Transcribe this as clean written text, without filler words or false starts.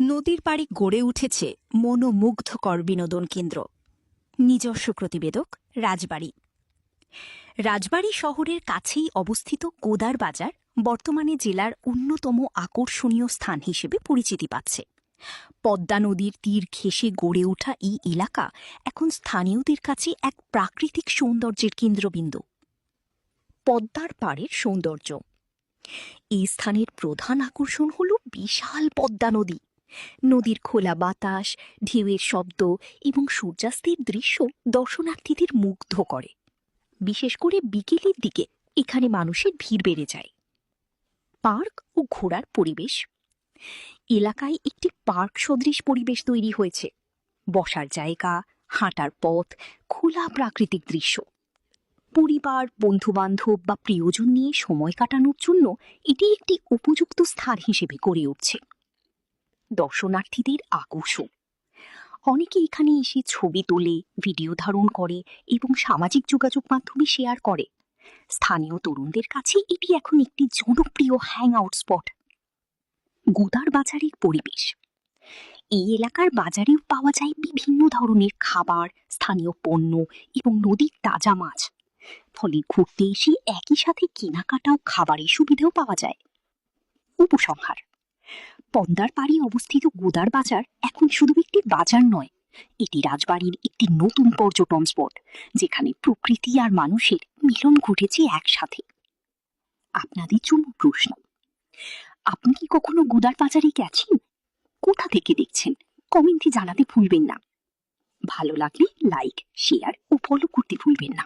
নদীর পাড়ে গড়ে উঠেছে মনোমুগ্ধকর বিনোদন কেন্দ্র। নিজস্ব প্রতিবেদক রাজবাড়ী। রাজবাড়ী শহরের কাছেই অবস্থিত গোদার বাজার বর্তমানে জেলার অন্যতম আকর্ষণীয় স্থান হিসেবে পরিচিতি পাচ্ছে। পদ্মা নদীর তীর ঘেঁষে গড়ে ওঠা এই এলাকা এখন স্থানীয়দের কাছে এক প্রাকৃতিক সৌন্দর্যের কেন্দ্রবিন্দু। পদ্মার পাড়ের সৌন্দর্য। এই স্থানের প্রধান আকর্ষণ হল বিশাল পদ্মা নদী। নদীর খোলা বাতাস, ঢেউয়ের শব্দ এবং সূর্যাস্তের দৃশ্য দর্শনার্থীদের মুগ্ধ করে। বিশেষ করে বিকেলের দিকে এখানে মানুষের ভিড় বেড়ে যায়। পার্ক ও ঘোরার পরিবেশ। এলাকায় একটি পার্ক সদৃশ পরিবেশ তৈরি হয়েছে। বসার জায়গা, হাঁটার পথ, খোলা প্রাকৃতিক দৃশ্য। পরিবার, বন্ধুবান্ধব বা প্রিয়জন নিয়ে সময় কাটানোর জন্য এটি একটি উপযুক্ত স্থান হিসেবে গড়ে উঠছে। দর্শনার্থীদের আকর্ষণ। অনেকে এখানে এসে ছবি তোলে, ভিডিও ধারণ করে এবং সামাজিক যোগাযোগ মাধ্যমে শেয়ার করে। স্থানীয় তরুণদের কাছে এটি এখন একটি জনপ্রিয় হ্যাং আউট স্পট। গোদার বাজারের পরিবেশ। এই এলাকার বাজারেও পাওয়া যায় বিভিন্ন ধরনের খাবার, স্থানীয় পণ্য এবং নদীর তাজা মাছ। ফলে ঘুরতে এসে একই সাথে কেনাকাটা ও খাবারের সুবিধাও পাওয়া যায়। উপসংহার: পদ্মার পাড়ে অবস্থিত গোদার বাজার এখন শুধু একটি বাজার নয়, এটি রাজবাড়ীর একটি নতুন পর্যটন স্পট, যেখানে প্রকৃতি আর মানুষের মিলন ঘটেছে একসাথে। আপনাদের জন্য প্রশ্ন: আপনি কি কখনো গোদার বাজারে গেছেন? কোথা থেকে দেখছেন কমেন্টে জানাতে ভুলবেন না। ভালো লাগলে লাইক, শেয়ার ও ফলো করতে ভুলবেন না।